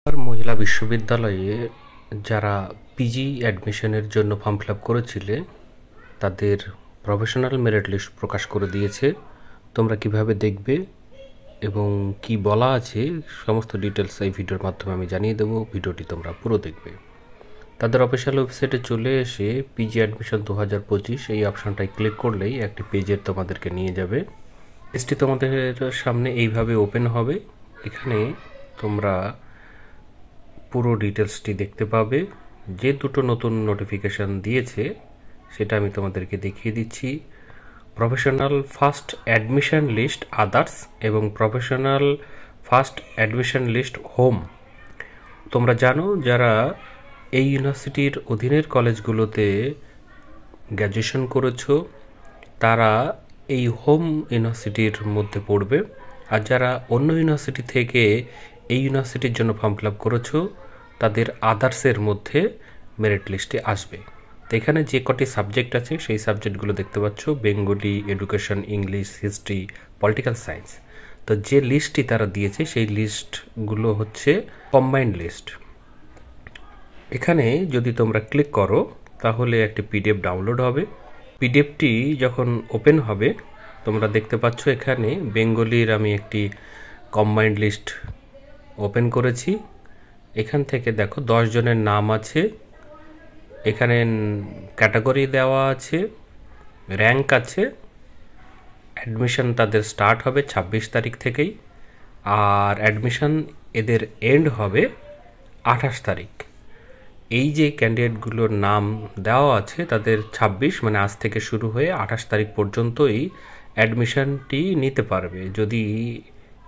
আর মহিলা বিশ্ববিদ্যালয়ে যারা পিজি অ্যাডমিশনের জন্য ফর্ম ফিল আপ করেছিলে তাদের প্রফেশনাল মেরিট লিস্ট প্রকাশ করে দিয়েছে। তোমরা কিভাবে দেখবে এবং কি বলা আছে সমস্ত ডিটেলস এই ভিডিওর মাধ্যমে আমি জানিয়ে দেবো। ভিডিওটি তোমরা পুরো দেখবে। তাদের অফিসিয়াল ওয়েবসাইটে চলে এসে পিজি অ্যাডমিশন 2025 এই অপশানটায় ক্লিক করলেই একটি পেজের তোমাদেরকে নিয়ে যাবে। পেজটি তোমাদের সামনে এইভাবে ওপেন হবে। এখানে তোমরা পুরো ডিটেলসটি দেখতে পাবে। যে দুটো নতুন নোটিফিকেশান দিয়েছে সেটা আমি তোমাদেরকে দেখিয়ে দিচ্ছি। Professional first admission list others এবং professional first admission list home. তোমরা জানো যারা এই ইউনিভার্সিটির অধীনের কলেজগুলোতে গ্র্যাজুয়েশন করেছো তারা এই হোম ইউনিভার্সিটির মধ্যে পড়বে, আর যারা অন্য ইউনিভার্সিটি থেকে এই ইউনিভার্সিটির জন্য ফর্ম ফিল আপ করেছো তাদের আদার্সের মধ্যে মেরিট লিস্টে আসবে। তো এখানে যে কটি সাবজেক্ট আছে সেই সাবজেক্টগুলো দেখতে পাচ্ছ: Bengali, education, English, history, political science. তো যে লিস্টটি তারা দিয়েছে সেই লিস্টগুলো হচ্ছে কম্বাইন্ড লিস্ট। এখানে যদি তোমরা ক্লিক করো তাহলে একটি পিডিএফ ডাউনলোড হবে। পিডিএফটি যখন ওপেন হবে তোমরা দেখতে পাচ্ছ এখানে বেঙ্গলির আমি একটি কম্বাইন্ড লিস্ট ওপেন করেছি। এখান থেকে দেখো 10 জনের নাম আছে, এখানে ক্যাটাগরি দেওয়া আছে, র্যাঙ্ক আছে, অ্যাডমিশন তাদের স্টার্ট হবে 26 তারিখ থেকেই, আর অ্যাডমিশন এদের এন্ড হবে 28 তারিখ। এই যে ক্যান্ডিডেটগুলোর নাম দেওয়া আছে তাদের 26 মানে আজ থেকে শুরু হয়ে 28 তারিখ পর্যন্তই অ্যাডমিশনটি নিতে পারবে। যদি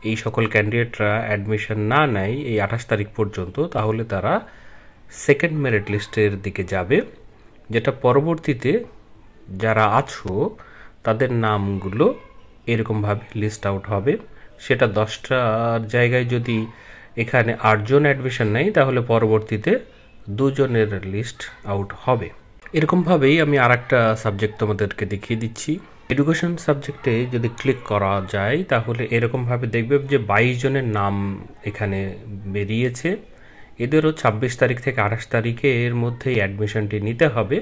এই সকল ক্যান্ডিডেটরা অ্যাডমিশন না নেয় এই 28 তারিখ পর্যন্ত তাহলে তারা সেকেন্ড মেরিট লিস্টের দিকে যাবে, যেটা পরবর্তীতে যারা আছো তাদের নামগুলো এরকমভাবে লিস্ট আউট হবে। সেটা 10টার জায়গায় যদি এখানে 8 জন অ্যাডমিশন নেয় তাহলে পরবর্তীতে 2 জনের লিস্ট আউট হবে। এরকমভাবেই আমি আর একটা সাবজেক্ট তোমাদেরকে দেখিয়ে দিচ্ছি। এডুকেশন সাবজেক্টে যদি ক্লিক করা যায় তাহলে এরকমভাবে দেখবে যে 22 জনের নাম এখানে বেরিয়েছে। এদেরও 26 তারিখ থেকে 28 তারিখের মধ্যেই অ্যাডমিশনটি নিতে হবে।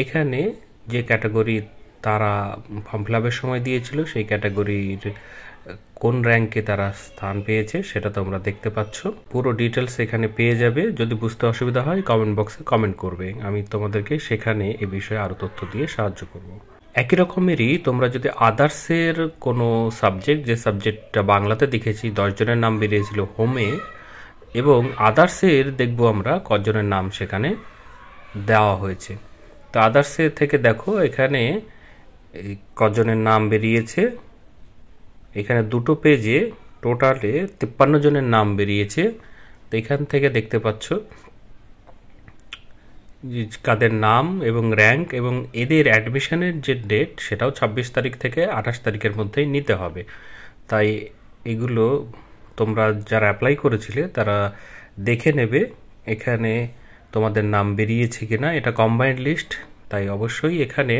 এখানে যে ক্যাটাগরি তারা ফর্ম ফিল আপের সময় দিয়েছিল সেই ক্যাটাগরির কোন র্যাঙ্কে তারা স্থান পেয়েছে সেটা তোমরা দেখতে পাচ্ছ। পুরো ডিটেলস এখানে পেয়ে যাবে। যদি বুঝতে অসুবিধা হয় কমেন্ট বক্সে কমেন্ট করবে, আমি তোমাদেরকে সেখানে এ বিষয়ে আরও তথ্য দিয়ে সাহায্য করব। একই রকমেরই তোমরা যদি আদার্সের কোনো সাবজেক্ট, যে সাবজেক্টটা বাংলাতে দেখেছি 10 জনের নাম বেরিয়েছিল হোমে, এবং আদার্সের দেখবো আমরা কজনের নাম সেখানে দেওয়া হয়েছে। তো আদার্সের থেকে দেখো এখানে কজনের নাম বেরিয়েছে। এখানে দুটো পেজে টোটালে 53 জনের নাম বেরিয়েছে। তো এখান থেকে দেখতে পাচ্ছ কাদের নাম এবং র্যাঙ্ক এবং এদের অ্যাডমিশনের যে ডেট সেটাও 26 তারিখ থেকে 28 তারিখের মধ্যেই নিতে হবে। তাই এগুলো তোমরা যারা অ্যাপ্লাই করেছিলে তারা দেখে নেবে এখানে তোমাদের নাম বেরিয়েছে কিনা। এটা কম্বাইন্ড লিস্ট, তাই অবশ্যই এখানে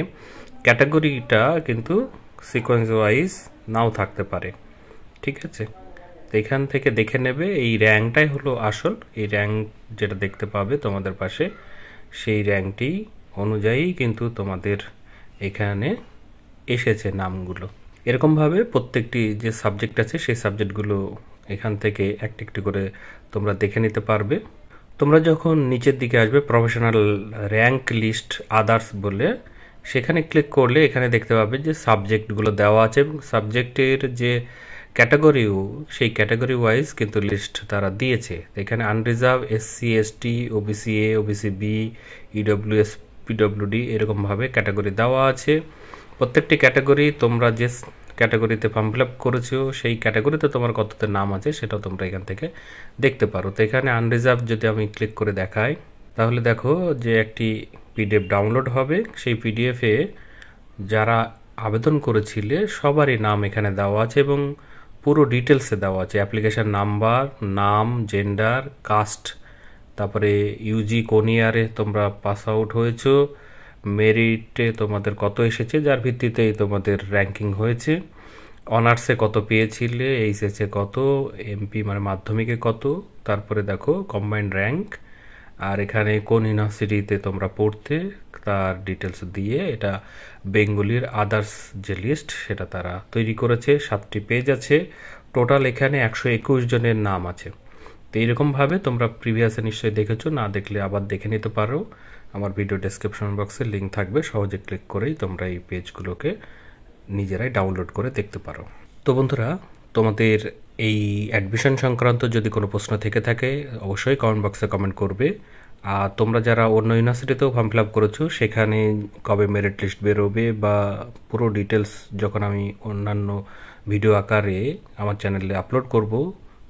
ক্যাটাগরিটা কিন্তু সিকোয়েন্স ওয়াইজ নাও থাকতে পারে, ঠিক আছে? তো এখান থেকে দেখে নেবে। এই র্যাঙ্কটাই হলো আসল। এই র্যাঙ্ক যেটা দেখতে পাবে তোমাদের পাশে সেই র্যাঙ্কটি অনুযায়ী কিন্তু তোমাদের এখানে এসেছে নামগুলো। এরকমভাবে প্রত্যেকটি যে সাবজেক্ট আছে সেই সাবজেক্টগুলো এখান থেকে একটি একটি করে তোমরা দেখে নিতে পারবে। তোমরা যখন নিচের দিকে আসবে প্রফেশনাল র্যাঙ্ক লিস্ট আদার্স বলে, সেখানে ক্লিক করলে এখানে দেখতে পাবে যে সাবজেক্টগুলো দেওয়া আছে এবং সাবজেক্টের যে ক্যাটাগরিও সেই ক্যাটাগরি ওয়াইজ কিন্তু লিস্ট তারা দিয়েছে। এখানে unreserved, SC, ST, OBC A, OBC B, EWS, PWD এরকমভাবে ক্যাটাগরি দেওয়া আছে। প্রত্যেকটি ক্যাটাগরি তোমরা যে ক্যাটাগরিতে ফর্ম ফিল আপ করেছো সেই ক্যাটাগরিতে তোমার কততে নাম আছে সেটাও তোমরা এখান থেকে দেখতে পারো। তো এখানে আনরিজার্ভ যদি আমি ক্লিক করে দেখাই তাহলে দেখো যে একটি পিডিএফ ডাউনলোড হবে। সেই পিডিএফে যারা আবেদন করেছিলে সবারই নাম এখানে দেওয়া আছে এবং পুরো ডিটেলসে দেওয়া আছে। অ্যাপ্লিকেশান নাম্বার, নাম, জেন্ডার, কাস্ট, তারপরে ইউজি কোন ইয়ারে তোমরা পাস আউট হয়েছো, মেরিটে তোমাদের কত এসেছে যার ভিত্তিতেই তোমাদের র্যাঙ্কিং হয়েছে, অনার্সে কত পেয়েছিলে, এইচএসে কত, এমপি মানে মাধ্যমিকে কত, তারপরে দেখো কম্বাইন্ড র্যাঙ্ক, আর এখানে কোন ইউনিভার্সিটিতে তোমরা পড়তে তার ডিটেলস দিয়ে এটা বেঙ্গলির আদার্স যে লিস্ট সেটা তারা তৈরি করেছে। 7টি পেজ আছে, টোটাল এখানে 121 জনের নাম আছে। তো এইরকমভাবে তোমরা প্রিভিয়াসে নিশ্চয়ই দেখেছো, না দেখলে আবার দেখে নিতে পারো। আমার ভিডিও ডেসক্রিপশন বক্সে লিঙ্ক থাকবে, সহজে ক্লিক করেই তোমরা এই পেজগুলোকে নিজেরাই ডাউনলোড করে দেখতে পারো। তো বন্ধুরা, তোমাদের এই অ্যাডমিশন সংক্রান্ত যদি কোনো প্রশ্ন থেকে থাকে অবশ্যই কমেন্ট বক্সে কমেন্ট করবে। আর তোমরা যারা অন্য ইউনিভার্সিটিতেও ফর্ম ফিল আপ করেছো, সেখানে কবে মেরিট লিস্ট বেরোবে বা পুরো ডিটেলস যখন আমি অন্যান্য ভিডিও আকারে আমার চ্যানেলে আপলোড করব,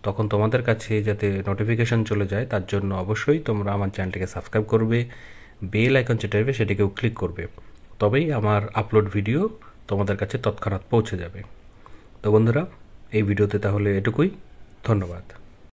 তখন তোমাদের কাছে যাতে নোটিফিকেশন চলে যায় তার জন্য অবশ্যই তোমরা আমার চ্যানেলটিকে সাবস্ক্রাইব করবে, বেল আইকন যেটা আসবে সেটিকেও ক্লিক করবে, তবেই আমার আপলোড ভিডিও তোমাদের কাছে তৎক্ষণাৎ পৌঁছে যাবে। তো বন্ধুরা, এই ভিডিওতে তাহলে এটুকুই। ধন্যবাদ।